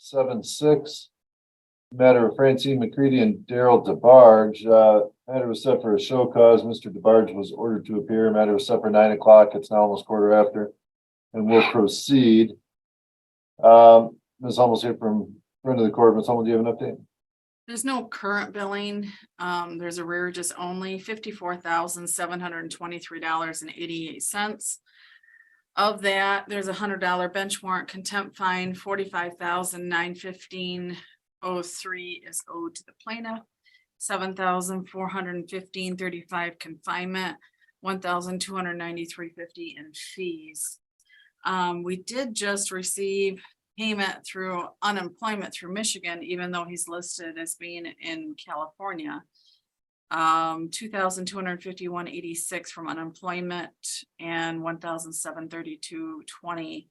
7-6. Matter of Francine McCready and Daryl DeBarge. Matter was set for a show cause. Mr. DeBarge was ordered to appear. Matter was set for 9 o'clock. It's now almost quarter after. And we'll proceed. Ms. Hummel's here from front of the court. Ms. Hummel, do you have an update? There's no current billing. There's arrearages only, $54,723.88. Of that, there's $100 bench warrant contempt fine, $45,915.03 is owed to the plaintiff, $7,415.35 confinement, $1,293.50 in fees. We did just receive payment through unemployment through Michigan, even though he's listed as being in California. $2,251.86 from unemployment and $1,732.20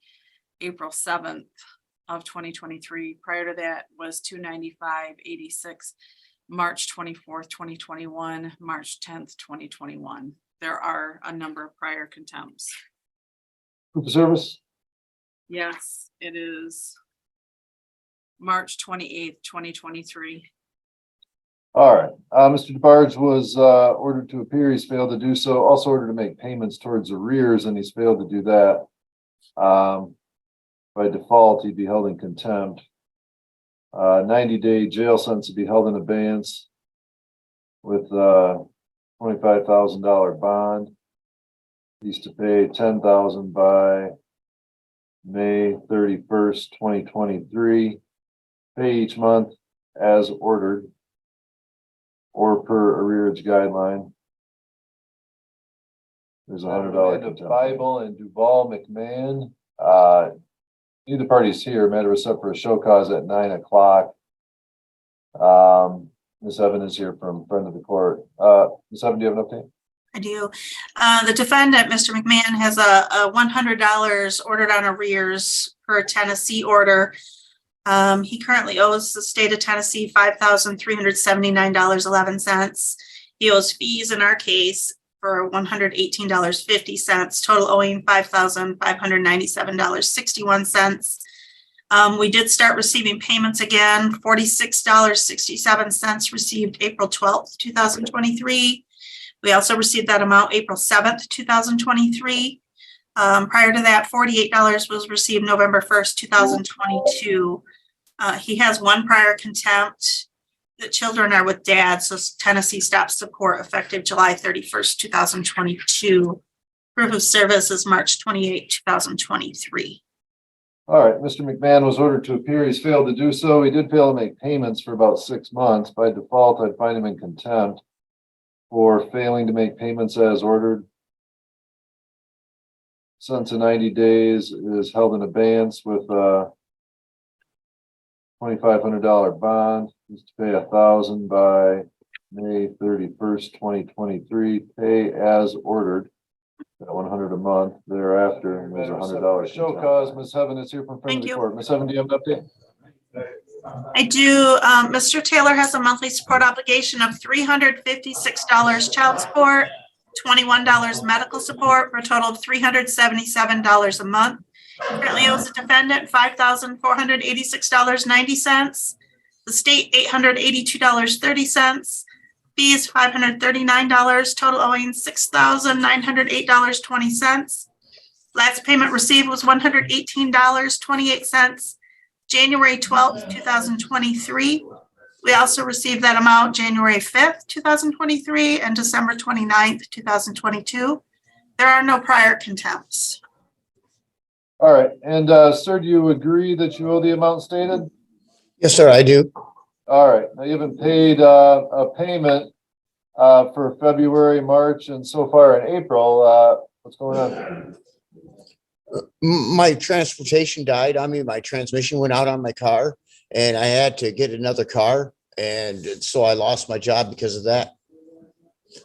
April 7th of 2023. Prior to that was $295.86 March 24th, 2021, March 10th, 2021. There are a number of prior contempts. Proof of service? Yes, it is March 28th, 2023. All right. Mr. DeBarge was ordered to appear. He's failed to do so. Also ordered to make payments towards arrears, and he's failed to do that. By default, he'd be held in contempt. 90-day jail sentence to be held in abeyance with $25,000 bond. He's to pay $10,000 by May 31st, 2023. Pay each month as ordered or per arrearage guideline. There's $100 Bible and Duval McMahon. Neither party's here. Matter was set for a show cause at 9 o'clock. Ms. Evan is here from front of the court. Ms. Evan, do you have an update? I do. The defendant, Mr. McMahon, has a $100 ordered on arrears per a Tennessee order. He currently owes the state of Tennessee $5,379.11. He owes fees in our case for $118.50, total owing $5,597.61. We did start receiving payments again, $46.67 received April 12th, 2023. We also received that amount April 7th, 2023. Prior to that, $48 was received November 1st, 2022. He has one prior contempt. The children are with dad, so Tennessee stops support effective July 31st, 2022. Proof of service is March 28, 2023. All right, Mr. McMahon was ordered to appear. He's failed to do so. He did fail to make payments for about 6 months. By default, I'd find him in contempt for failing to make payments as ordered. Sentence of 90 days is held in abeyance with a $2,500 bond. He's to pay $1,000 by May 31st, 2023. Pay as ordered at $100 a month. Thereafter, there's $100. Show cause. Ms. Heaven is here from front of the court. Ms. Heaven, do you have an update? I do. Mr. Taylor has a monthly support obligation of $356 child support, $21 medical support, for a total of $377 a month. Currently owes the defendant $5,486.90. The state $882.30. Fees $539. Total owing $6,908.20. Last payment received was $118.28. January 12th, 2023. We also received that amount January 5th, 2023 and December 29th, 2022. There are no prior contempts. All right. And sir, do you agree that you owe the amount stated? Yes, sir, I do. All right. Now you haven't paid a payment for February, March, and so far in April. What's going on? My transportation died on me. My transmission went out on my car and I had to get another car. And so I lost my job because of that.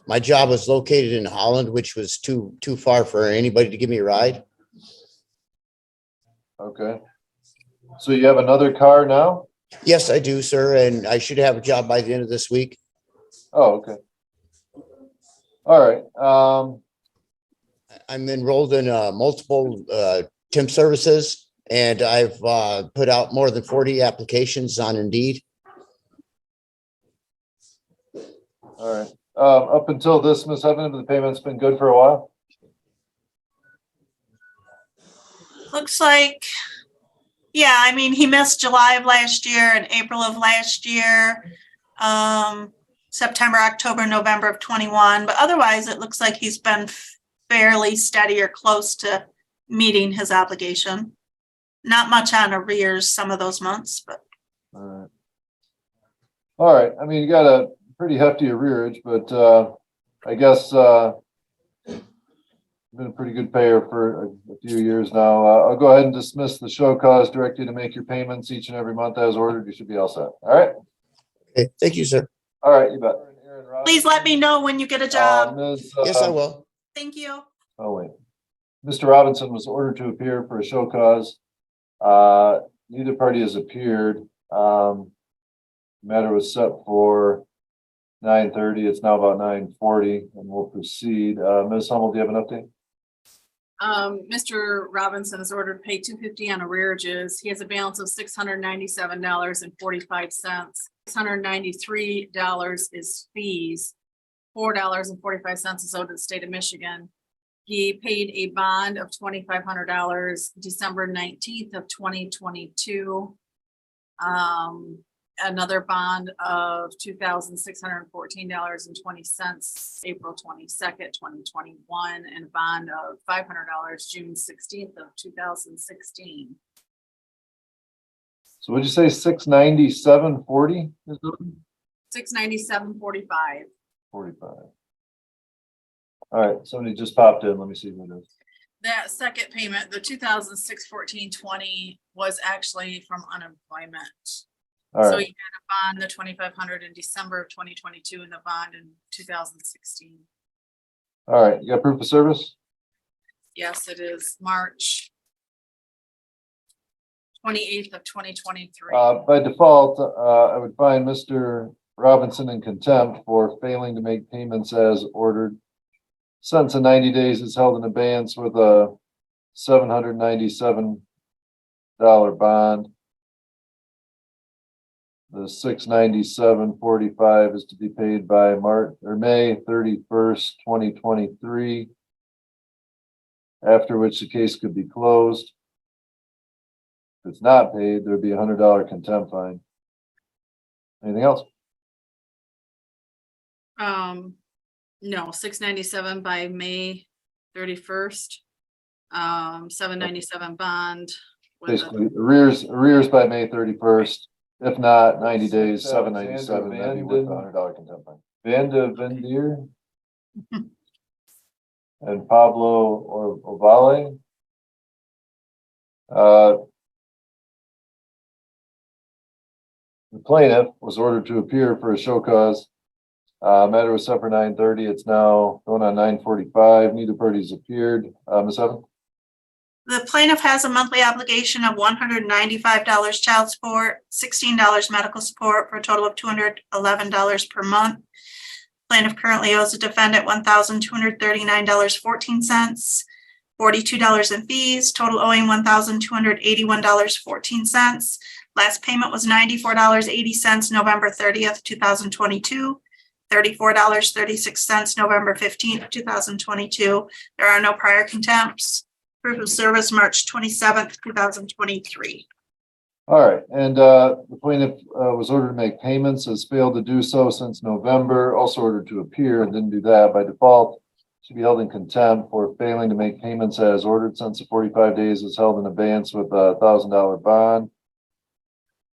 My job was located in Holland, which was too far for anybody to give me a ride. Okay. So you have another car now? Yes, I do, sir. And I should have a job by the end of this week. Oh, okay. All right. I'm enrolled in multiple temp services And I've put out more than 40 applications on Indeed. All right. Up until this, Ms. Evans, the payment's been good for a while? Looks like, yeah, I mean, he missed July of last year and April of last year. September, October, November of 21, but otherwise it looks like he's been fairly steady or close to meeting his obligation. Not much on arrears some of those months, but. All right. All right. I mean, you got a pretty hefty arrearage, but I guess been a pretty good payer for a few years now. I'll go ahead and dismiss the show cause, direct you to make your payments each and every month as ordered. You should be all set. All right. Okay, thank you, sir. All right, you bet. Please let me know when you get a job. Yes, I will. Thank you. Oh, wait. Mr. Robinson was ordered to appear for a show cause. Neither party has appeared. Matter was set for 9:30. It's now about 9:40 and we'll proceed. Ms. Hummel, do you have an update? Mr. Robinson is ordered to pay $250 on arrearages. He has a balance of $697.45. $693 is fees. $4.45 is owed to the state of Michigan. He paid a bond of $2,500 December 19th of 2022. Another bond of $2,614.20 April 22nd, 2021, and a bond of $500 June 16th of 2016. So what'd you say, 697.40? $697.45. 45. All right, somebody just popped in. Let me see who it is. That second payment, the 2006-14-20, was actually from unemployment. All So right, you had a bond, the 2,500 in December of 2022, and the bond in 2016. all right. You got proof of service? Yes, it is March 28th of 2023. By default, I would find Mr. Robinson in contempt for failing to make payments as ordered. Sentence of 90 days is held in abeyance with a $797 bond. The $697.45 is to be paid by May 31st, 2023. After which the case could be closed. If it's not paid, there'd be $100 contempt fine. Anything else? No, 697 by May 31st. 797 bond. with a- Basically, arrears by May 31st. If not, 90 days, 797, that'd be with $100 contempt fine. Vanda Vendier. And Pablo or Ovale. The plaintiff was ordered to appear for a show cause. Matter was set for 9:30. It's now going on 9:45. Neither party's appeared. Ms. Evans? The plaintiff has a monthly obligation of $195 child support, $16 medical support, for a total of $211 per month. Plaintiff currently owes the defendant $1,239.14, $42 in fees, total owing $1,281.14. Last payment was $94.80 November 30th, 2022, $34.36 November 15th, 2022. There are no prior contempts. Proof of service, March 27th, 2023. All right, and the plaintiff was ordered to make payments, has failed to do so since November, also ordered to appear and didn't do that. By default, should be held in contempt for failing to make payments as ordered. Since the 45 days is held in abeyance with a $1,000 bond.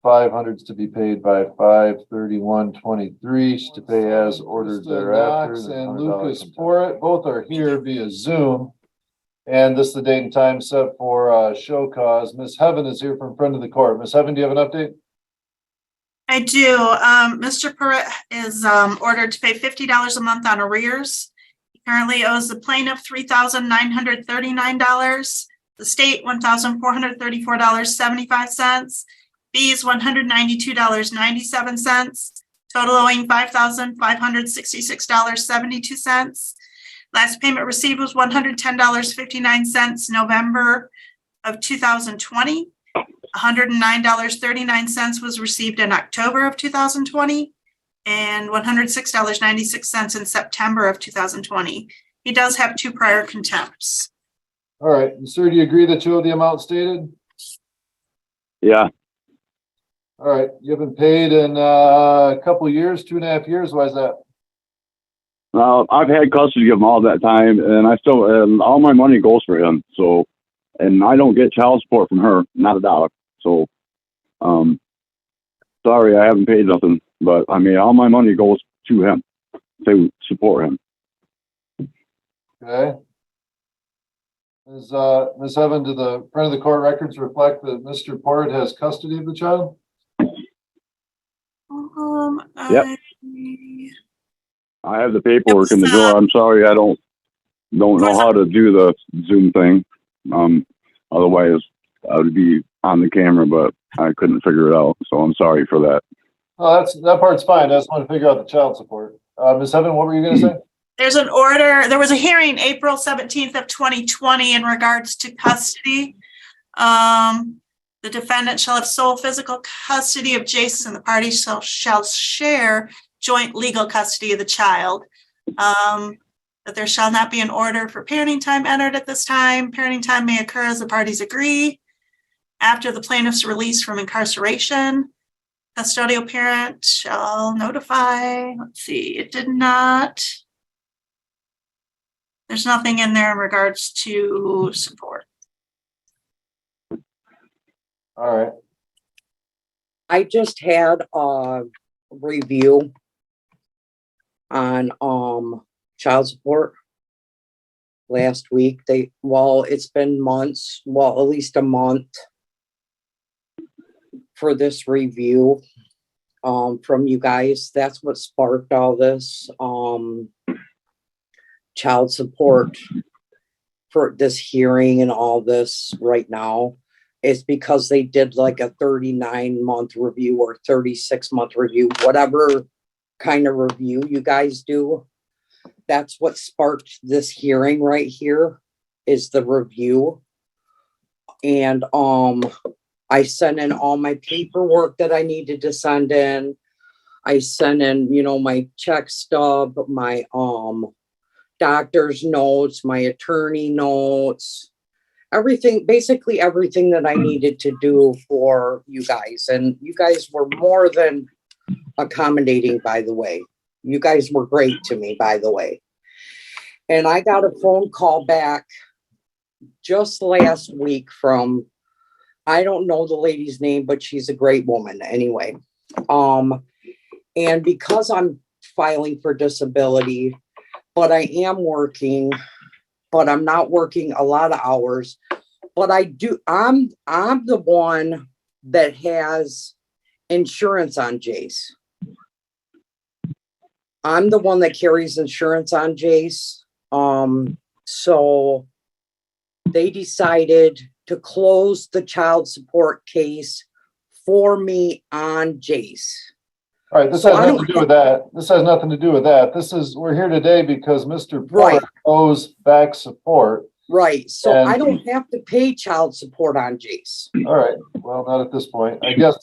500 to be paid by 5/31/23 to pay as ordered thereafter. And Lucas Porritt, both are here via Zoom. And this is the date and time set for show cause. Ms. Heaven is here from front of the court. Ms. Heaven, do you have an update? I do. Mr. Perez is ordered to pay $50 a month on arrears. He currently owes the plaintiff $3,939, the state $1,434.75, fees $192.97, total owing $5,566.72. Last payment received was $110.59 November of 2020. $109.39 was received in October of 2020 and $106.96 in September of 2020. He does have 2 prior contempts. All right, sir, do you agree that you owe the amount stated? Yeah, All right, you haven't paid in a couple of years, 2.5 years. Why is that? I've had custody of him all that time, and all my money goes for him. So, and I don't get child support from her, not a dollar. So, sorry, I haven't paid nothing, but I mean, all my money goes to him to support him. Okay. Ms. Evan, do the front of the court records reflect that Mr. Port has custody of the child? Yep. I have the paperwork in the drawer. I'm sorry, I don't know how to do the Zoom thing. Otherwise, I would be on the camera, but I couldn't figure it out. So I'm sorry for that. Oh, that part's fine. I just want to figure out the child support. Ms. Evan, what were you going to say? There's an order. There was a hearing April 17th of 2020 in regards to custody. The defendant shall have sole physical custody of Jason, and the parties shall share joint legal custody of the child. That there shall not be an order for parenting time entered at this time. Parenting time may occur as the parties agree. After the plaintiff's release from incarceration, custodial parent shall notify. Let's see, it did not. There's nothing in there in regards to support. All right. I just had a review on child support last week. It's been months, at least a month for this review from you guys. That's what sparked all this child support for this hearing and all this right now. Is because they did like a 39-month review or 36-month review, whatever kind of review you guys do. That's what sparked this hearing right here is the review. And I sent in all my paperwork that I needed to send in. I sent in, my check stub, my doctor's notes, my attorney notes, basically everything that I needed to do for you guys. And you guys were more than accommodating, by the way. You guys were great to me, by the way. And I got a phone call back just last week from, I don't know the lady's name, but she's a great woman anyway. And because I'm filing for disability, but I am working, but I'm not working a lot of hours, but I'm the one that has insurance on Jace. I'm the one that carries insurance on Jace. So they decided to close the child support case for me on Jace. All right, this has nothing to do with that. This has nothing to do with that. We're here today because Mr. Port owes back support. Right, so I don't have to pay child support on Jace. All right, well, not at this point. I guess,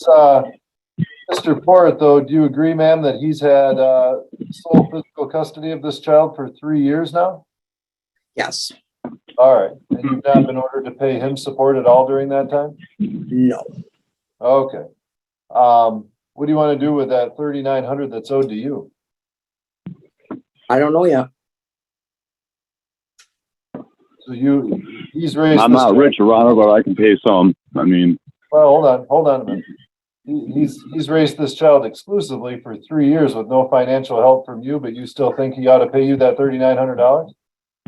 Mr. Port, though, do you agree, ma'am, that he's had sole physical custody of this child for 3 years now? Yes. All right, and you've not been ordered to pay him support at all during that time? No. Okay. What do you want to do with that $3,900 that's owed to you? I don't know yet. So he's raised. I'm not rich, Your Honor, but I can pay some. I mean. Well, hold on a minute. He's raised this child exclusively for 3 years with no financial help from you, but you still think he ought to pay you that $3,900?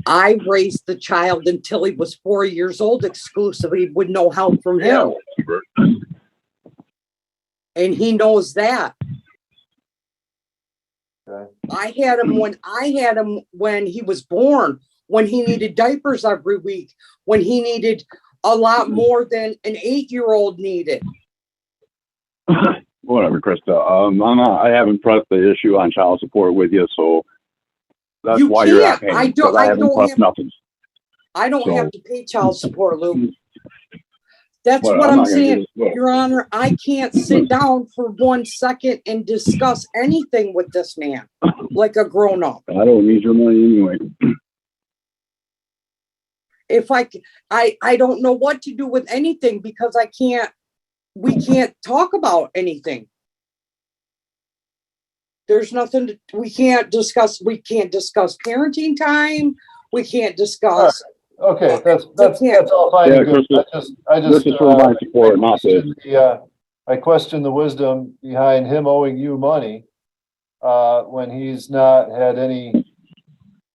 I raised the child until he was 4 years old exclusively with no help from him. And he knows that. Okay. I had him when he was born, when he needed diapers every week, when he needed a lot more than an 8-year-old needed. Whatever, Krista. I haven't pressed the issue on child support with you, so that's why you're not paying. I haven't pressed nothing. I don't have to pay child support, Lou. That's Well, what I'm I'm not gonna saying, get it. Your Honor. I can't sit down for 1 second and discuss anything with this man like a grown up. I don't need your money anyway. If I don't know what to do with anything because we can't talk about anything. There's nothing, we can't discuss parenting time. We can't discuss. Okay, that's all fine Yeah, and good. I This just, is for my support, not this. I question the wisdom behind him owing you money, when he's not had any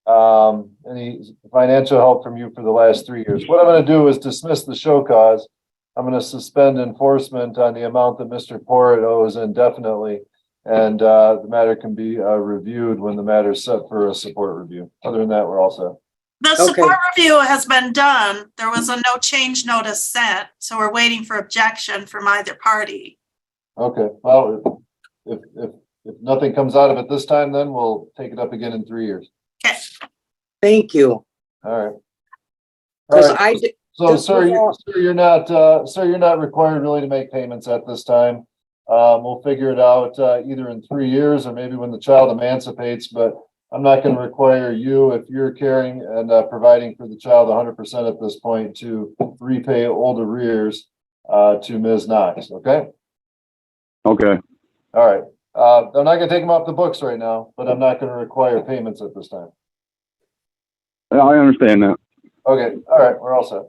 financial help from you for the last 3 years. What I'm gonna do is dismiss the show cause. I'm gonna suspend enforcement on the amount that Mr. Porritt owes indefinitely. And, the matter can be, reviewed when the matter is set for a support review. Other than that, we're all set. The support review has been done. There was a no change notice sent, so we're waiting for objection from either party. Okay, well, if nothing comes out of it this time, then we'll take it up again in 3 years. Okay. Thank you. All right. Because All right. So, sir, you're not required really to make payments at this time. We'll figure it out, either in 3 years or maybe when the child emancipates, but I'm not going to require you, if you're caring and providing for the child 100% at this point, to repay old arrears to Ms. Knox, okay? Okay. All right. I'm not going to take them off the books right now, but I'm not going to require payments at this time. Yeah, I understand that. Okay. All right. We're all set.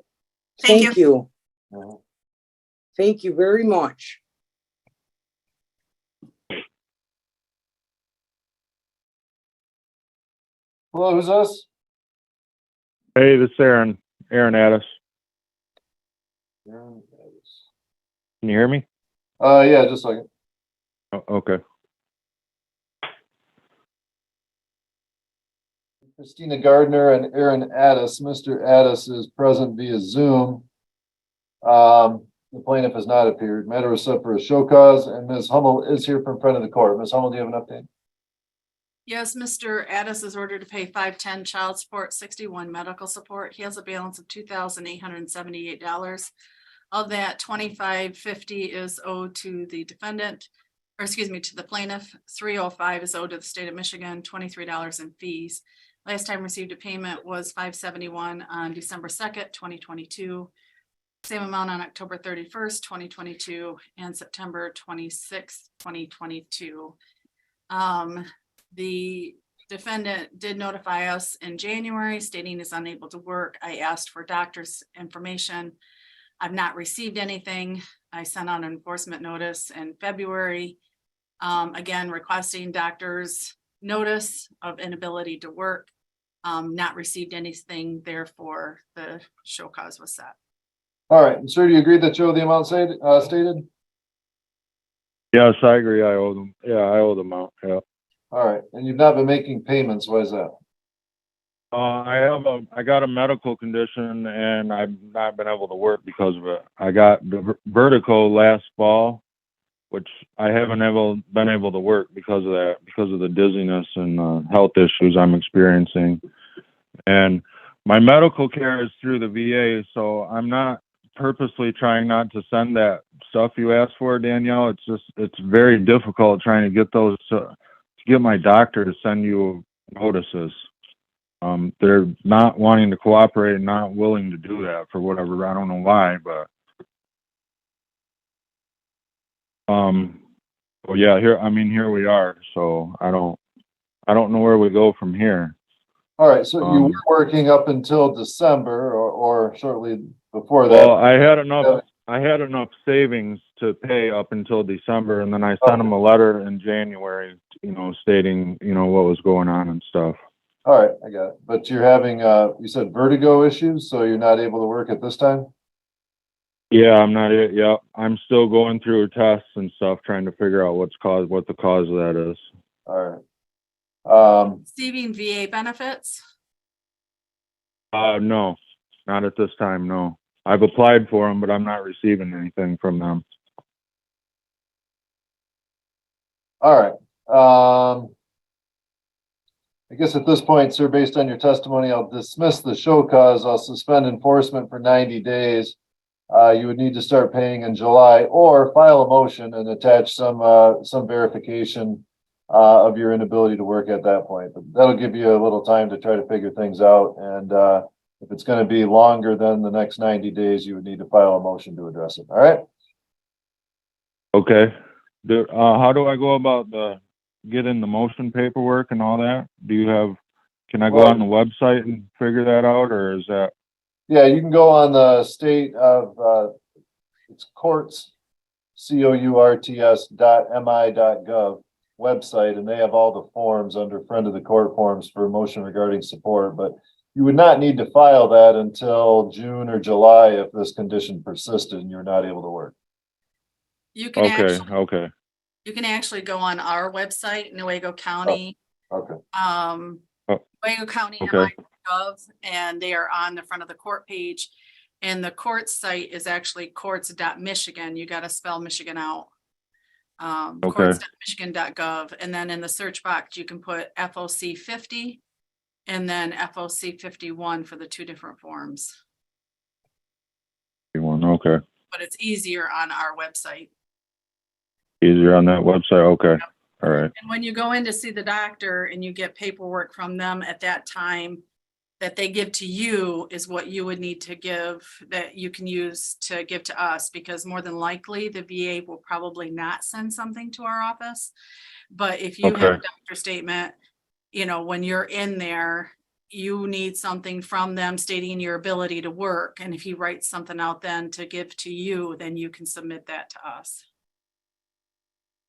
Thank you. Mhm. Thank you very much. Hello, who's this? Hey, this is Aaron Addis. Can you hear me? Yeah, just a second. Oh, okay. Christina Gardner and Aaron Addis. Mr. Addis is present via Zoom. The plaintiff has not appeared. Matter is set for a show cause, and Ms. Hummel is here from front of the court. Ms. Hummel, do you have an update? Yes, Mr. Addis is ordered to pay $510 child support, 61 medical support. He has a balance of $2,878. Of that, $2,550 is owed to the defendant, or excuse me, to the plaintiff. $305 is owed to the state of Michigan, $23 in fees. Last time received a payment was $571 on December 2nd, 2022. Same amount on October 31st, 2022, and September 26th, 2022. The defendant did notify us in January stating he's unable to work. I asked for doctor's information. I've not received anything. I sent out an enforcement notice in February, again requesting doctor's notice of inability to work. Not received anything, therefore the show cause was set. All right, and sir, do you agree that you owe the amount stated? Yes, I agree. I owe them. Yeah, I owe them out. Yeah. All right, and you've not been making payments. Why is that? I got a medical condition and I've not been able to work because of it. I got the vertigo last fall, which I haven't been able to work because of that, because of the dizziness and health issues I'm experiencing. And my medical care is through the VA, so I'm not purposely trying not to send that stuff you asked for, Danielle. It's very difficult trying to get those to get my doctor to send you notices. They're not wanting to cooperate and not willing to do that for whatever, I don't know why, but well, yeah, here we are. So I don't know where we go from here. All right, so you were working up until December or shortly before that. Well, I had enough savings to pay up until December, and then I sent them a letter in January, stating, what was going on and stuff. All right, I got it. But you're having, you said vertigo issues, so you're not able to work at this time? Yeah, I'm not. Yeah, I'm still going through tests and stuff, trying to figure out what the cause of that is. All right. Receiving VA benefits? No, not at this time. No, I've applied for them, but I'm not receiving anything from them. All right. I guess at this point, sir, based on your testimony, I'll dismiss the show cause. I'll suspend enforcement for 90 days. you would need to start paying in July or file a motion and attach some verification of your inability to work at that point. But that'll give you a little time to try to figure things out. And if it's going to be longer than the next 90 days, you would need to file a motion to address it. All right. Okay. How do I go about getting the motion paperwork and all that? Can I go on the website and figure that out, or is that? Yeah, you can go on the state of, it's courts, courts.mi.gov website, and they have all the forms under friend of the court forms for motion regarding support, but you would not need to file that until June or July if this condition persisted and you're not able to work. You can Okay. you can actually go on our website, Newaygo County. Okay. Newaygo County Okay. MI.gov, and they are on the front of the court page. And the court site is actually courts.michigan. You got to spell Michigan out. Courts.michigan.gov, and then in the search box you can put FOC 50 and then FOC 51 for the two different forms. Okay. But it's easier on our website. Easier on that website. Okay. Yep. All right. And when you go in to see the doctor and you get paperwork from them at that time that they give to you is what you would need to give, that you can use to give to us, because more than likely the VA will probably not send something to our office. But if you have a doctor statement, you know, when you're in there, you need something from them stating your ability to work. And if he writes something out then to give to you, then you can submit that to us.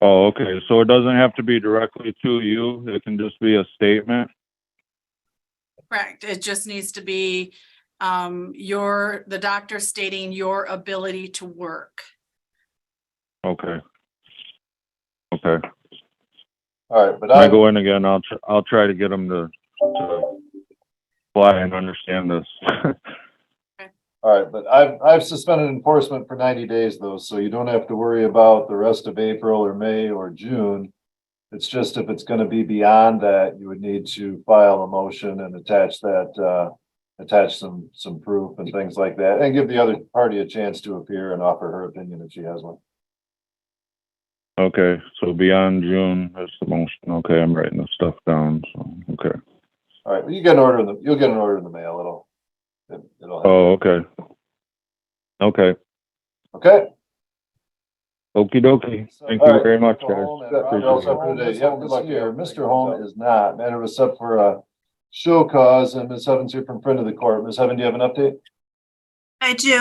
Oh, okay. So it doesn't have to be directly to you. It can just be a statement. Correct. It just needs to be the doctor stating your ability to work. Okay. Okay. All right, but When I go in again, I'll try to get them to fly and understand this. all right, but I've suspended enforcement for 90 days though, so you don't have to worry about the rest of April or May or June. It's just if it's going to be beyond that, you would need to file a motion and attach some proof and things like that, and give the other party a chance to appear and offer her opinion if she has one. Okay, so beyond June, that's the motion. Okay, I'm writing this stuff down. So okay. All right, well, you'll get an order in the mail. It'll help. Oh, okay. Okay. Okay. Okie dokie. Thank you very much, guys. Yep, good luck here. Mr. Holm is not. Matter was up for a show cause, and Ms. Evans here from friend of the court. Ms. Evans, do you have an update? I do.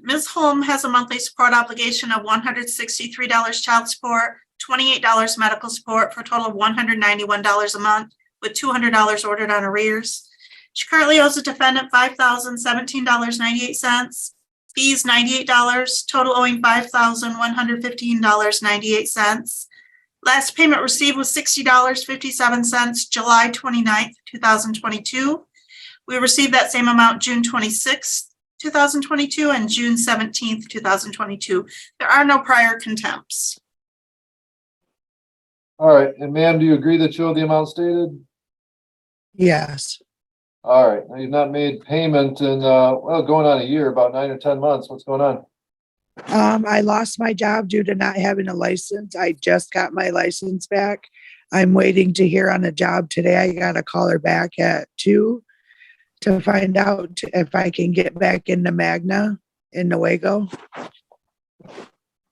Ms. Holm has a monthly support obligation of $163 child support, $28 medical support, for a total of $191 a month, with $200 ordered on arrears. She currently owes the defendant $5,017.98. Fees $98, total owing $5,115.98. Last payment received was $60.57, July 29th, 2022. We received that same amount June 26th, 2022 and June 17th, 2022. There are no prior contempts. All right, and ma'am, do you agree that you owe the amount stated? Yes. All right, now you've not made payment in, well, going on a year, about 9 or 10 months. What's going on? I lost my job due to not having a license. I just got my license back. I'm waiting to hear on a job today. I got to call her back at 2 to find out if I can get back into Magna in Newaygo.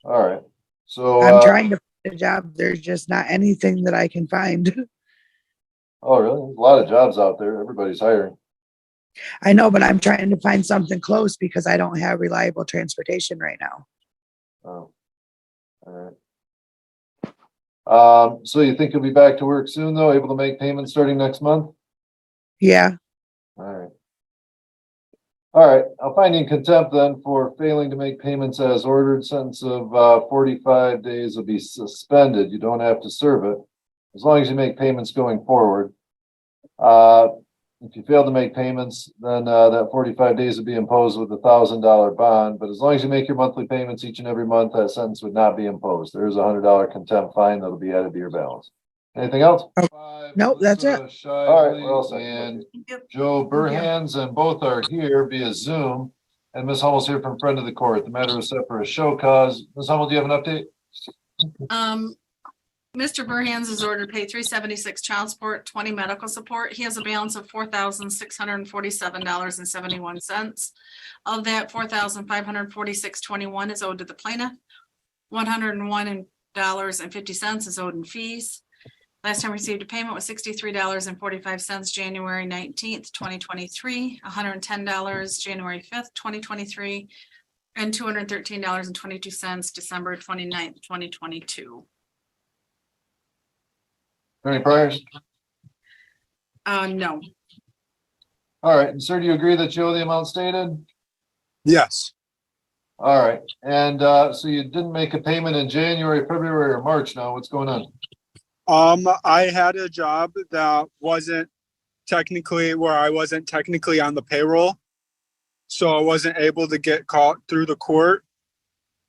All right, so I'm trying to find a job. There's just not anything that I can find. oh, really? There's a lot of jobs out there. Everybody's hiring. I know, but I'm trying to find something close because I don't have reliable transportation right now. Oh, all right. So you think you'll be back to work soon, though, able to make payments starting next month? Yeah. All right. All right, I'll find you in contempt then for failing to make payments as ordered. Sentence of 45 days will be suspended. You don't have to serve it as long as you make payments going forward. If you fail to make payments, then that 45 days would be imposed with a $1,000 bond. But as long as you make your monthly payments each and every month, that sentence would not be imposed. There is a $100 contempt fine that'll be added to your balance. Anything else? Nope, that's it. All right, well, and Thank you. Joe Burhans, and both are here via Zoom. And Ms. Hummel's here from friend of the court. The matter was set for a show cause. Ms. Hummel, do you have an update? Mr. Burhans is ordered to pay $376 child support, 20 medical support. He has a balance of $4,647.71. Of that, $4,546.21 is owed to the plaintiff. $101.50 is owed in fees. Last time received a payment was $63.45, January 19th, 2023, $110, January 5th, 2023, and $213.22, December 29th, 2022. Any priors? No. All right. And sir, do you agree that you owe the amount stated? Yes. All right. And so you didn't make a payment in January, February, or March now. What's going on? I had a job that wasn't technically where I wasn't technically on the payroll. So I wasn't able to get caught through the court.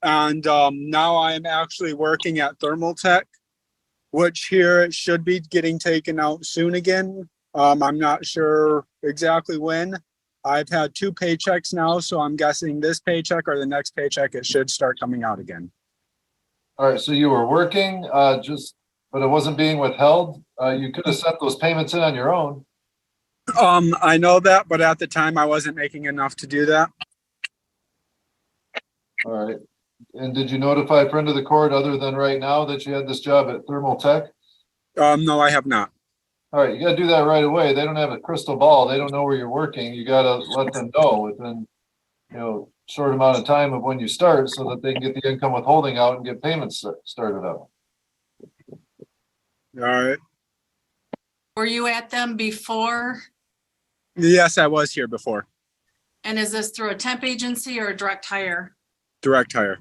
And now I am actually working at Thermaltech, which here it should be getting taken out soon again. I'm not sure exactly when. I've had 2 paychecks now, so I'm guessing this paycheck or the next paycheck, it should start coming out again. All right. So you were working, but it wasn't being withheld. You could have sent those payments in on your own. I know that, but at the time I wasn't making enough to do that. All right. And did you notify friend of the court other than right now that you had this job at Thermaltech? No, I have not. All right. You got to do that right away. They don't have a crystal ball. They don't know where you're working. You got to let them know within, short amount of time of when you start so that they can get the income withholding out and get payments started up. All right. Were you at them before? Yes, I was here before. And is this through a temp agency or a direct hire? Direct hire.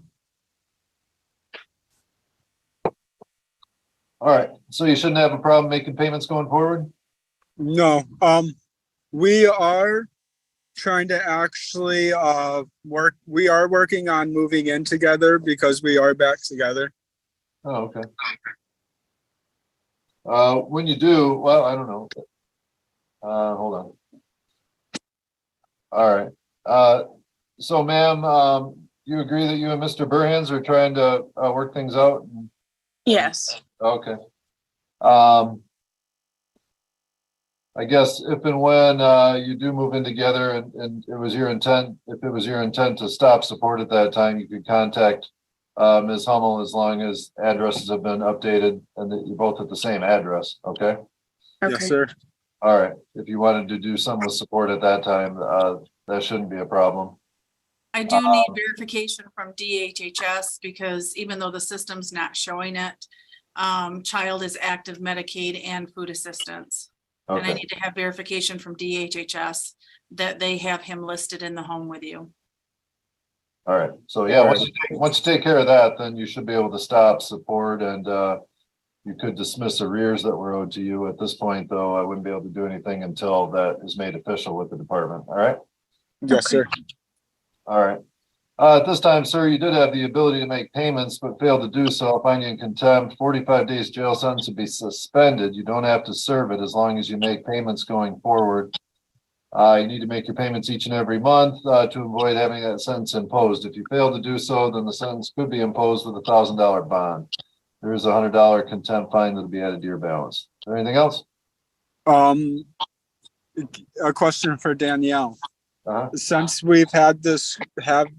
All right. So you shouldn't have a problem making payments going forward? No. We are trying to actually work. We are working on moving in together because we are back together. Oh, okay. When you do, well, I don't know. Hold on. All right. So ma'am, you agree that you and Mr. Burhans are trying to work things out? Yes. Okay. I guess if and when you do move in together and it was your intent, if it was your intent to stop support at that time, you could contact Ms. Hummel as long as addresses have been updated and that you're both at the same address, okay? Yes, sir. All right. If you wanted to do something with support at that time, that shouldn't be a problem. I do need verification from DHHS because even though the system's not showing it, child is active Medicaid and food assistance. And I Okay. need to have verification from DHHS that they have him listed in the home with you. All right. So yeah, once you take care of that, then you should be able to stop support and you could dismiss arrears that were owed to you. At this point, though, I wouldn't be able to do anything until that is made official with the department. All right. Yes, sir. All right. At this time, sir, you did have the ability to make payments, but failed to do so. I'll find you in contempt. 45 days jail sentence to be suspended. You don't have to serve it as long as you make payments going forward. You need to make your payments each and every month to avoid having that sentence imposed. If you fail to do so, then the sentence could be imposed with a $1,000 bond. There is a $100 contempt fine that'll be added to your balance. Is there anything else? A question for Danielle. Uh-huh. Since we've had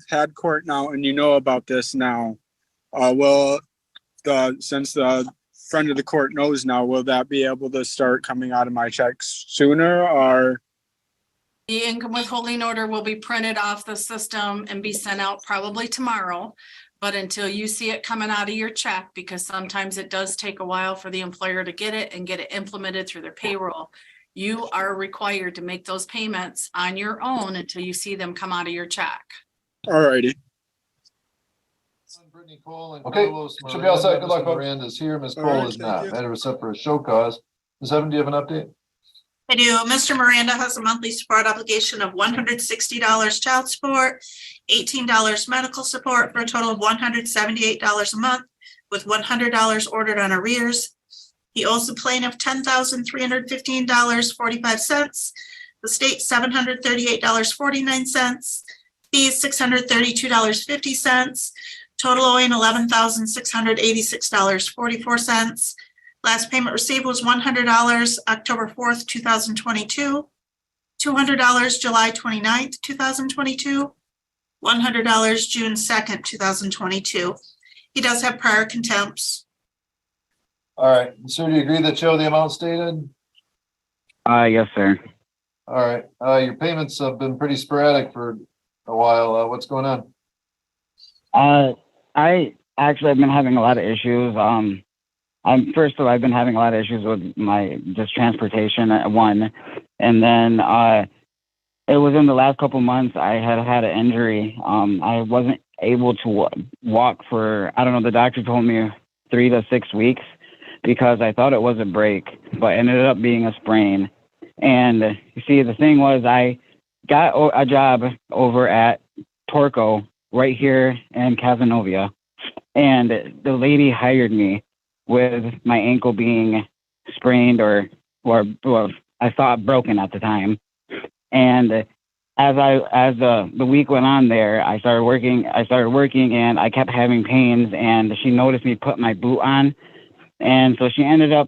had court now and you know about this now, since the friend of the court knows now, will that be able to start coming out of my checks sooner or? The income withholding order will be printed off the system and be sent out probably tomorrow. But until you see it coming out of your check, because sometimes it does take a while for the employer to get it and get it implemented through their payroll, you are required to make those payments on your own until you see them come out of your check. All righty. Okay, should be all set. Good luck, folks. Miranda is here. Ms. All Cole right, is thank not. you. Matter is set for a show cause. Ms. Evan, do you have an update? I do. Mr. Miranda has a monthly support obligation of $160 child support, $18 medical support for a total of $178 a month with $100 ordered on arrears. He owes the plaintiff $10,315.45, the state $738.49, Fees $632.50. Total owing $11,686.44. Last payment received was $100 October 4th, 2022. $200 July 29th, 2022. $100 June 2nd, 2022. He does have prior contempts. All right, sir, do you agree that show the amount stated? Yes, sir. All right, your payments have been pretty sporadic for a while. What's going on? I actually have been having a lot of issues. First of all, I've been having a lot of issues with my just transportation at one, and then it was in the last couple months I had an injury. I wasn't able to walk for, I don't know, the doctor told me 3 to 6 weeks because I thought it was a break, but it ended up being a sprain. And you see, the thing was, I got a job over at Torco right here in Casanova, and the lady hired me with my ankle being sprained or I thought broken at the time. And as the week went on there, I started working and I kept having pains, and she noticed me put my boot on. And so she ended up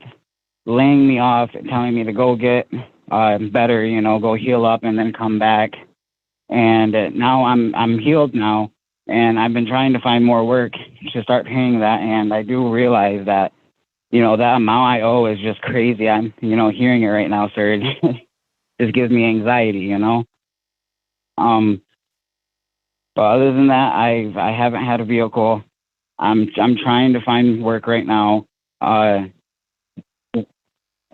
laying me off, telling me to go get better, go heal up and then come back. And now I'm healed now, and I've been trying to find more work to start paying that. And I do realize that, that amount I owe is just crazy. I'm, hearing it right now, sir. It just gives me anxiety, But other than that, I haven't had a vehicle. I'm trying to find work right now.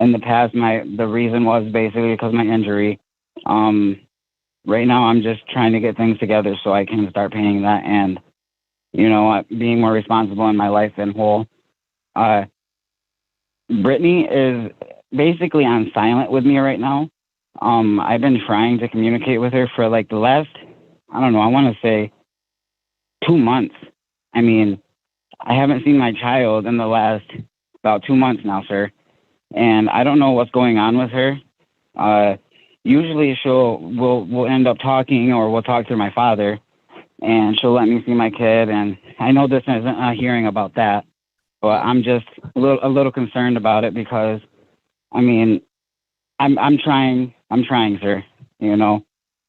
In the past, the reason was basically because of my injury. Right now, I'm just trying to get things together so I can start paying that and, being more responsible in my life and whole. Brittany is basically on silent with me right now. I've been trying to communicate with her for like the last, I don't know, I want to say 2 months. I mean, I haven't seen my child in the last about 2 months now, sir. And I don't know what's going on with her. Usually we'll end up talking, or we'll talk through my father, and she'll let me see my kid. And I know this isn't a hearing about that, but I'm just a little concerned about it because, I mean, I'm trying, sir.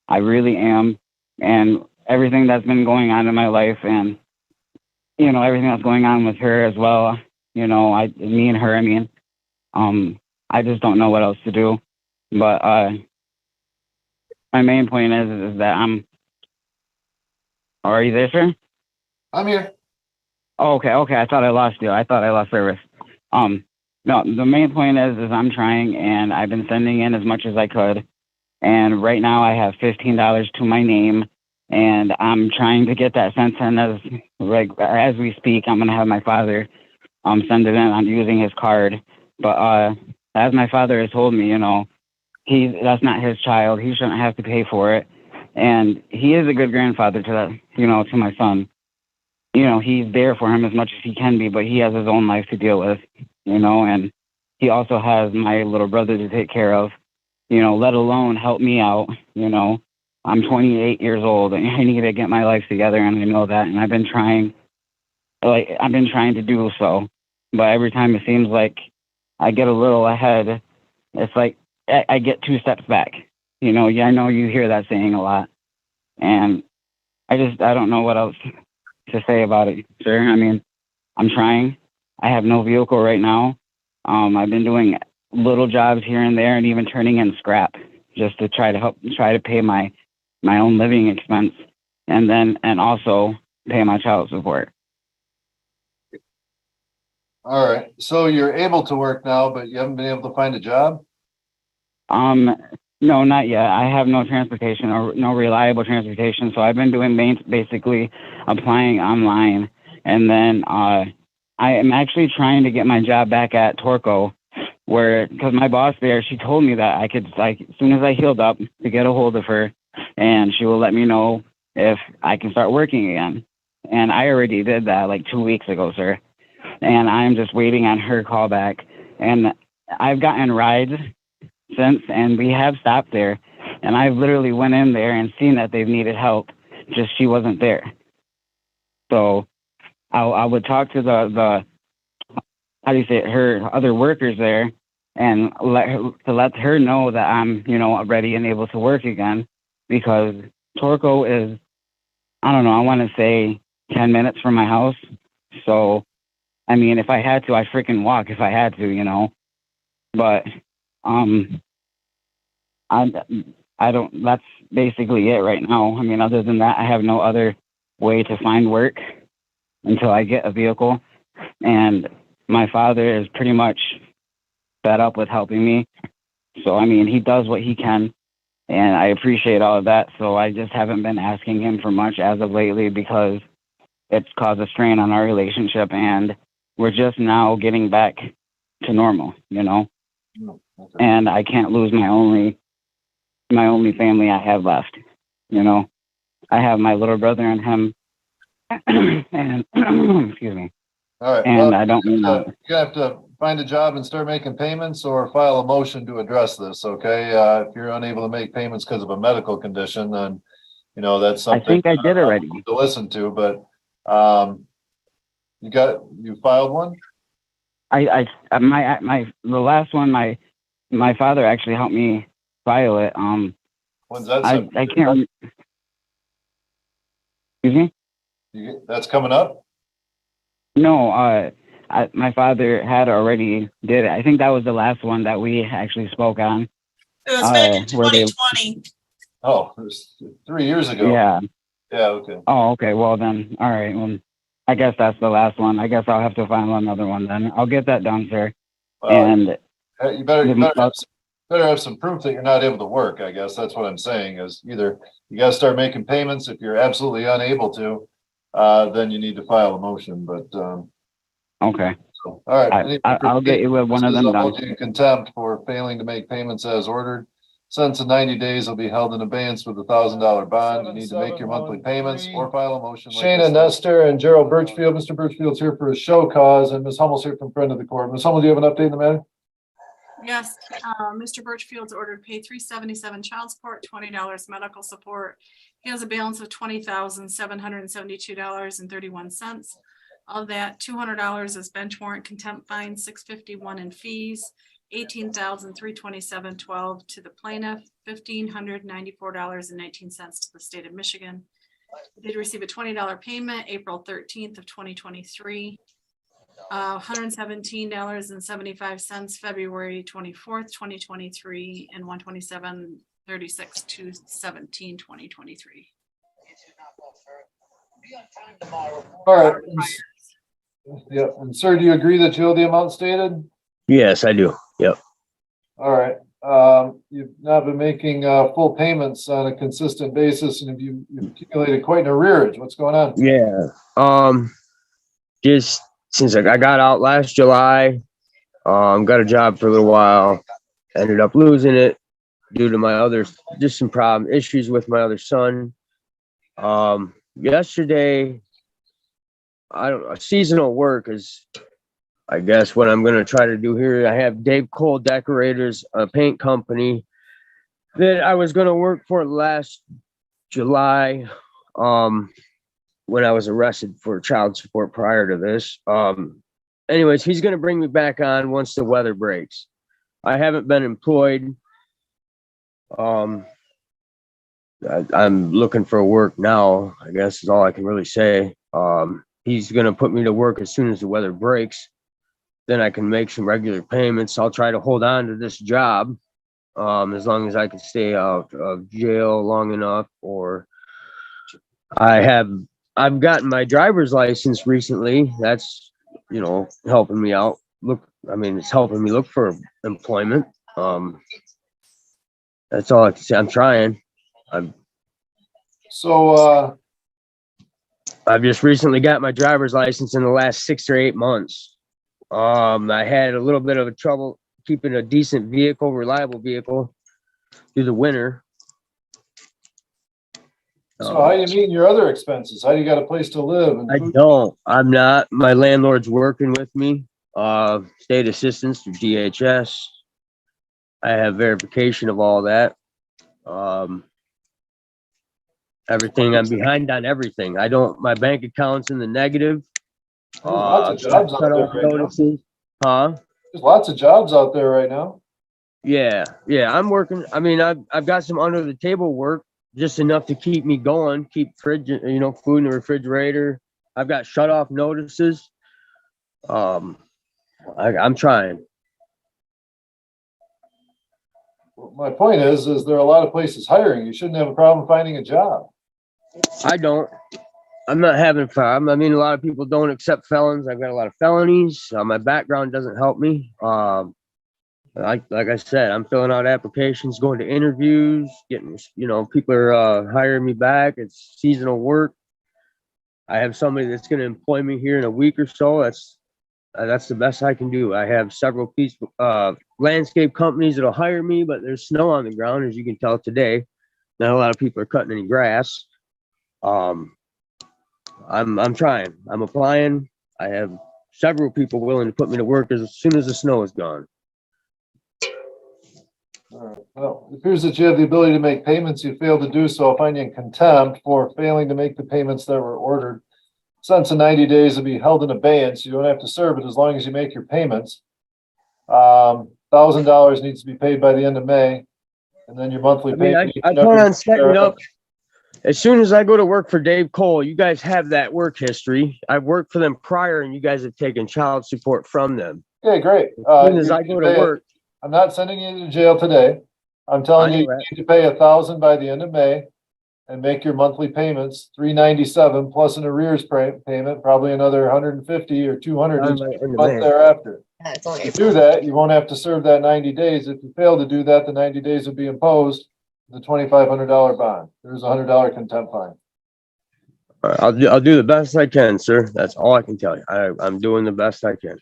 I really am. And everything that's been going on in my life, and everything that's going on with her as well. Me and her. I mean, I just don't know what else to do. But my main point is that Are you there, sir? I'm here. Oh, okay. I thought I lost you. I thought I lost service. No, the main point is I'm trying, and I've been sending in as much as I could. And right now I have $15 to my name, and I'm trying to get that sent in as we speak. I'm going to have my father send it in. I'm using his card. But as my father has told me, that's not his child. He shouldn't have to pay for it. And he is a good grandfather to that, to my son. He's there for him as much as he can be, but he has his own life to deal with, and he also has my little brother to take care of, let alone help me out. I'm 28 years old and I need to get my life together, and I know that, and I've been trying to do so, but every time it seems like I get a little ahead, it's like I get 2 steps back. I know you hear that saying a lot, and I don't know what else to say about it, sir. I mean, I'm trying. I have no vehicle right now. I've been doing little jobs here and there, and even turning in scrap just to try to pay my own living expense, and also pay my child support. All right. So you're able to work now, but you haven't been able to find a job? No, not yet. I have no transportation or no reliable transportation. So I've been doing basically applying online. And then I am actually trying to get my job back at Torco, because my boss there, she told me that I could, as soon as I healed up, to get a hold of her, and she will let me know if I can start working again. And I already did that 2 weeks ago, sir. And I'm just waiting on her call back. And I've gotten rides since, and we have stopped there, and I've literally went in there and seen that they've needed help, just she wasn't there. So I would talk to the how do you say it, her other workers there, and let her know that I'm, you know, ready and able to work again, because Torco is, I don't know, I want to say 10 minutes from my house. So, I mean, if I had to, I freaking walk if I had to, you know. But I don't, that's basically it right now. I mean, other than that, I have no other way to find work until I get a vehicle. And my father is pretty much fed up with helping me. So, I mean, he does what he can, and I appreciate all of that. So I just haven't been asking him for much as of lately, because it's caused a strain on our relationship, and we're just now getting back to normal, you know. Okay. And I can't lose my only family I have left, you know. I have my little brother and him, and excuse me. All right. And well, I don't mean that. You have to find a job and start making payments, or file a motion to address this. Okay. If you're unable to make payments because of a medical condition, then, you know, that's I something think I did already. to listen to, but, you filed one? The last one, my father actually helped me file it. When's that? I can't. Excuse me? That's coming up? No, my father had already did it. I think that was the last one that we actually spoke on. It was back in where they- 2020. Oh, it was 3 years ago. Yeah. Yeah, okay. Oh, okay. Well then, all right. Well, I guess that's the last one. I guess I'll have to file another one then. I'll get that done, sir. And You better have some proof that you're not able to work, I guess. That's what I'm saying, is either you gotta start making payments. If you're absolutely unable to, then you need to file a motion, but, okay. so, all right. I'll get you with one of them I'll done. hold you in contempt for failing to make payments as ordered. Sentence of 90 days will be held in abeyance with a $1,000 bond. You need to make your monthly payments or file a motion. Shana Nestor and Gerald Birchfield. Mr. Birchfield's here for a show cause, and Ms. Hummel's here from friend of the court. Ms. Hummel, do you have an update in the matter? Yes, Mr. Birchfield's ordered to pay $377 child support, $20 medical support. He has a balance of $20,772.31. Of that, $200 is bench warrant contempt fine, $651 in fees, $18,327.12 to the plaintiff, $1,594.19 to the state of Michigan. He did receive a $20 payment April 13th of 2023. $117.75 February 24th, 2023, and $127.36 to 17/2023. All right. Yeah, and sir, do you agree that you owe the amount stated? Yes, I do. Yep. All right. You've not been making full payments on a consistent basis, and you've accumulated quite an arrearage. What's going on? Yeah. Just since I got out last July, got a job for a little while, ended up losing it due to just some issues with my other son. Yesterday, seasonal work is, I guess, what I'm going to try to do here. I have Dave Cole Decorators, a paint company that I was going to work for last July. When I was arrested for child support prior to this. Anyways, he's going to bring me back on once the weather breaks. I haven't been employed. I'm looking for work now, I guess is all I can really say. He's going to put me to work as soon as the weather breaks. Then I can make some regular payments. I'll try to hold on to this job as long as I can stay out of jail long enough, or I've gotten my driver's license recently. That's, helping me out. It's helping me look for employment. That's all I can say. I'm trying. I've just recently got my driver's license in the last 6 or 8 months. I had a little bit of trouble keeping a decent vehicle, reliable vehicle through the winter. So how are you meeting your other expenses? How do you got a place to live? And I'm not. My landlord's working with me. State assistance through DHS. I have verification of all that. I Everything, I'm behind on everything. My bank account's in the negative. There's lots of jobs out Shut there off right now. notices. Huh? There's lots of jobs out there right now. Yeah, I'm working. I mean, I've got some under the table work, just enough to keep me going, keep food in the refrigerator. I've got shut off notices. I'm trying. My point is there are a lot of places hiring. You shouldn't have a problem finding a job. I don't. I'm not having fun. I mean, a lot of people don't accept felons. I've got a lot of felonies. My background doesn't help me. Like I said, I'm filling out applications, going to interviews, getting, people are hiring me back. It's seasonal work. I have somebody that's going to employ me here in a week or so. That's the best I can do. I have several landscape companies that'll hire me, but there's snow on the ground, as you can tell today. Not a lot of people are cutting any grass. I'm trying. I'm applying. I have several people willing to put me to work as soon as the snow is gone. All right. Well, it appears that you have the ability to make payments. You failed to do so. I'll find you in contempt for failing to make the payments that were ordered. Sentence of 90 days will be held in abeyance. You don't have to serve it as long as you make your payments. $1,000 needs to be paid by the end of May, and then your monthly payment. I plan on setting up as soon as I go to work for Dave Cole. You guys have that work history. I've worked for them prior, and you guys have taken child support from them. Okay, great. As soon as I go to work. I'm not sending you to jail today. I'm telling you, you need to pay $1,000 by the end of May and make your monthly payments, $397 plus an arrears payment, probably another $150 or $200 each month thereafter. If you do that, you won't have to serve that 90 days. If you fail to do that, the 90 days will be imposed, the $2,500 bond. There's a $100 contempt fine. All right, I'll do the best I can, sir. That's all I can tell you. I'm doing the best I can.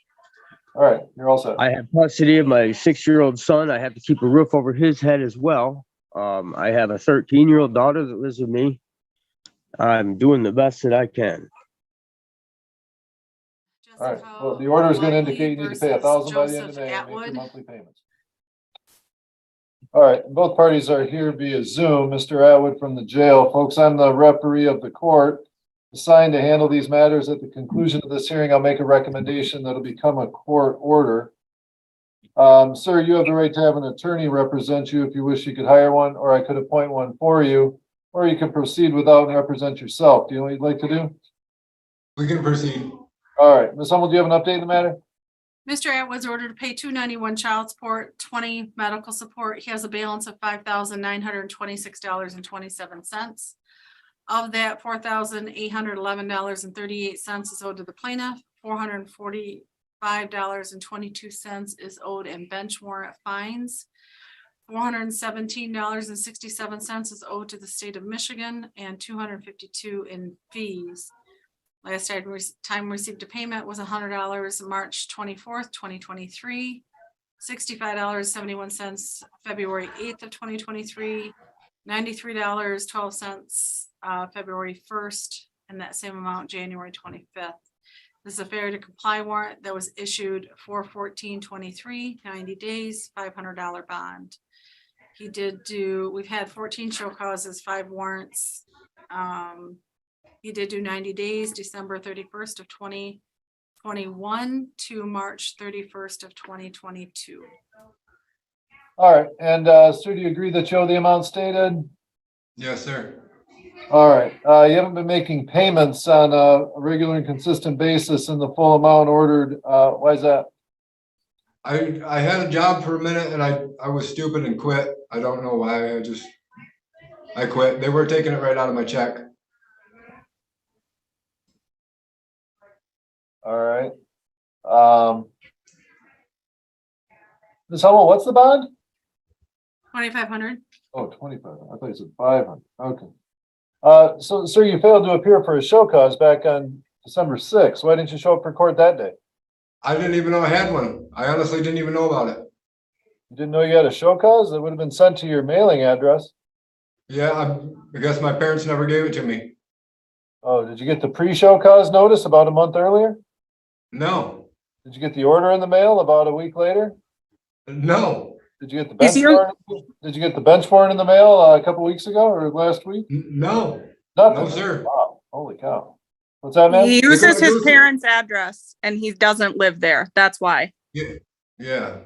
All right, you're all set. I have custody of my 6-year-old son. I have to keep a roof over his head as well. I have a 13-year-old daughter that lives with me. I'm doing the best that I can. All right. Well, the order is going to indicate you need to pay $1,000 by the end of May and make your monthly payments. All right. Both parties are here via Zoom. Mr. Atwood from the jail. Folks, I'm the referee of the court assigned to handle these matters. At the conclusion of this hearing, I'll make a recommendation that'll become a court order. Sir, you have the right to have an attorney represent you. If you wish, you could hire one, or I could appoint one for you, or you could proceed without and represent yourself. Do you know what you'd like to do? We can proceed. All right. Ms. Hummel, do you have an update in the matter? Mr. Atwood's ordered to pay $291 child support, $20 medical support. He has a balance of $5,926.27. Of that, $4,811.38 is owed to the plaintiff. $445.22 is owed in bench warrant fines. $417.67 is owed to the state of Michigan, and $252 in fees. Last time received a payment was $100 March 24th, 2023, $65.71 February 8th of 2023, $93.12 February 1st, and that same amount January 25th. This is a failure to comply warrant that was issued 4/14/23, 90 days, $500 bond. We've had 14 show causes, 5 warrants. He did do 90 days, December 31st of 2021 to March 31st of 2022. All right. And sir, do you agree that you owe the amount stated? Yes, sir. All right. You haven't been making payments on a regular and consistent basis in the full amount ordered. Why is that? I had a job for a minute and I was stupid and quit. I don't know why. I quit. They were taking it right out of my check. All right. Ms. Hummel, what's the bond? 2,500. Oh, 25. I thought you said 500. Okay. So, sir, you failed to appear for a show cause back on December 6th. Why didn't you show up for court that day? I didn't even know I had one. I honestly didn't even know about it. You didn't know you had a show cause? It would have been sent to your mailing address. Yeah, I guess my parents never gave it to me. Oh, did you get the pre-show cause notice about a month earlier? No. Did you get the order in the mail about a week later? No. Did you get the bench warrant? Did you get the bench warrant in the mail a couple weeks ago or last week? No. Nothing? No, sir. Wow, holy cow. What's that, man? He They're uses gonna his do- parents' address and he doesn't live there. That's why. Yeah, yeah.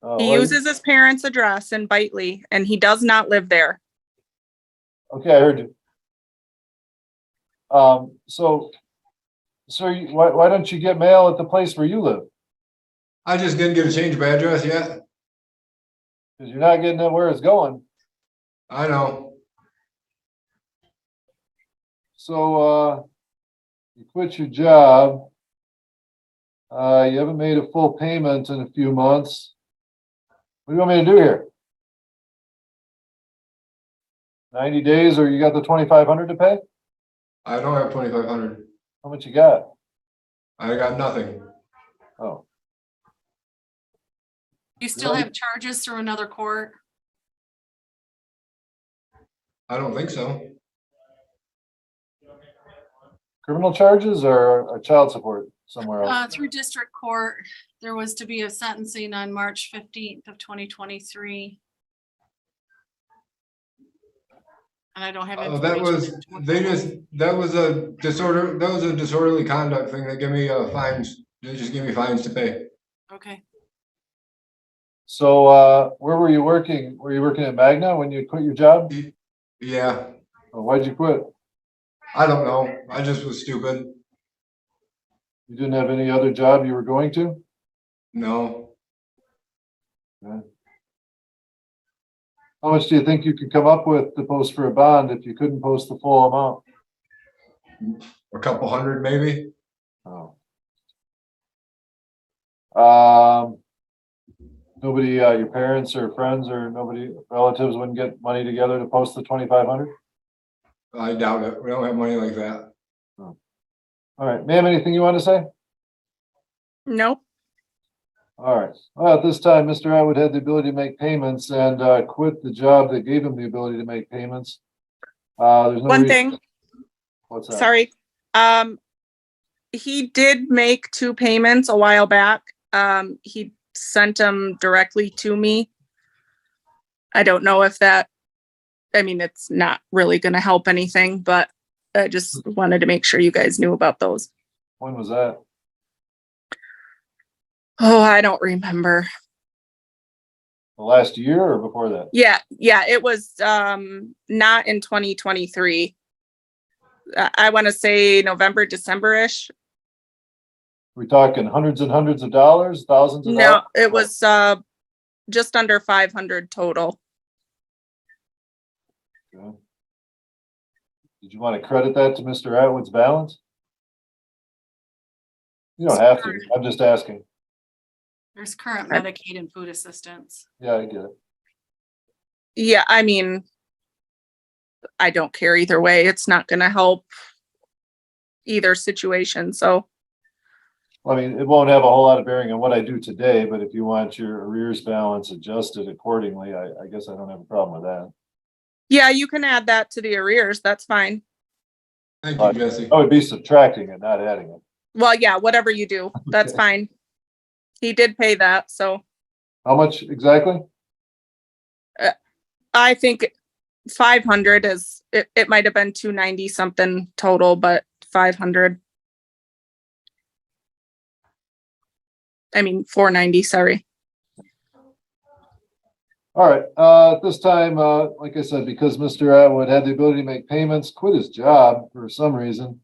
Oh, He well, uses his parents' address in Bitely and he does not live there. okay, I heard you. So, sir, why don't you get mail at the place where you live? I just didn't get a change of address yet. Because you're not getting it where it's going. I know. So, you quit your job. You haven't made a full payment in a few months. What do you want me to do here? 90 days, or you got the 2,500 to pay? I don't have 2,500. How much you got? I got nothing. Oh, You still have charges through another court? I don't think so. criminal charges or child support somewhere else? Through district court, there was to be a sentencing on March 15th of 2023. And I don't have. Oh, that was, that was a disorderly conduct thing. They give me fines. They just give me fines to pay. Okay. So, where were you working? Were you working at Magna when you quit your job? Yeah, Oh, why'd you quit? I don't know. I just was stupid. You didn't have any other job you were going to? No, Okay. How much do you think you could come up with to post for a bond if you couldn't post the full amount? a couple hundred maybe. Oh. Nobody, your parents or friends or nobody, relatives wouldn't get money together to post the 2,500? I doubt it. We don't have money like that. All right, ma'am, anything you want to say? Nope. All right. Well, at this time, Mr. Atwood had the ability to make payments and quit the job that gave him the ability to make payments. There's no One reason- thing, What's that? sorry. He did make 2 payments a while back. He sent them directly to me. I don't know if that, I mean, it's not really going to help anything, but I just wanted to make sure you guys knew about those. When was that? Oh, I don't remember. The last year or before that? Yeah, it was not in 2023. I want to say November, December-ish. We talking hundreds and hundreds of dollars, thousands of No, dollars? it was just under 500 total. Okay. Did you want to credit that to Mr. Atwood's balance? You don't have to. I'm just asking. There's current Medicaid and food assistance. Yeah, I get it. Yeah, I mean, I don't care either way. It's not going to help either situation. So, I mean, it won't have a whole lot of bearing on what I do today, but if you want your arrears balance adjusted accordingly, I guess I don't have a problem with that. yeah, you can add that to the arrears. That's fine. Thank you, Jesse. I would be subtracting it, not adding it. Well, yeah, whatever you do, that's fine. He did pay that. So How much exactly? I think 500 is, it might have been 290 something total, but 500. I mean, 490, sorry. All right, at this time, like I said, because Mr. Atwood had the ability to make payments, quit his job for some reason,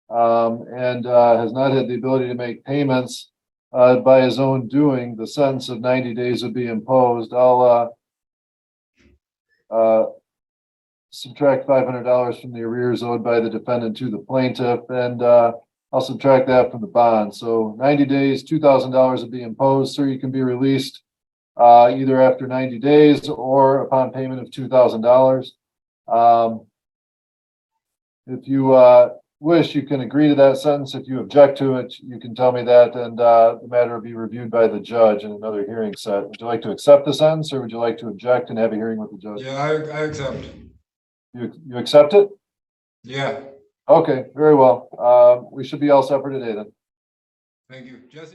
and has not had the ability to make payments by his own doing, the sentence of 90 days would be imposed. I'll subtract $500 from the arrears owed by the defendant to the plaintiff, and I'll subtract that from the bond. So 90 days, $2,000 would be imposed, so you can be released either after 90 days or upon payment of $2,000. If you wish, you can agree to that sentence. If you object to it, you can tell me that, and the matter will be reviewed by the judge in another hearing set. Would you like to accept the sentence, or would you like to object and have a hearing with the judge? Yeah, I accept. You accept it? Yeah, Okay, very well. We should be all set for today then. thank you, Jesse.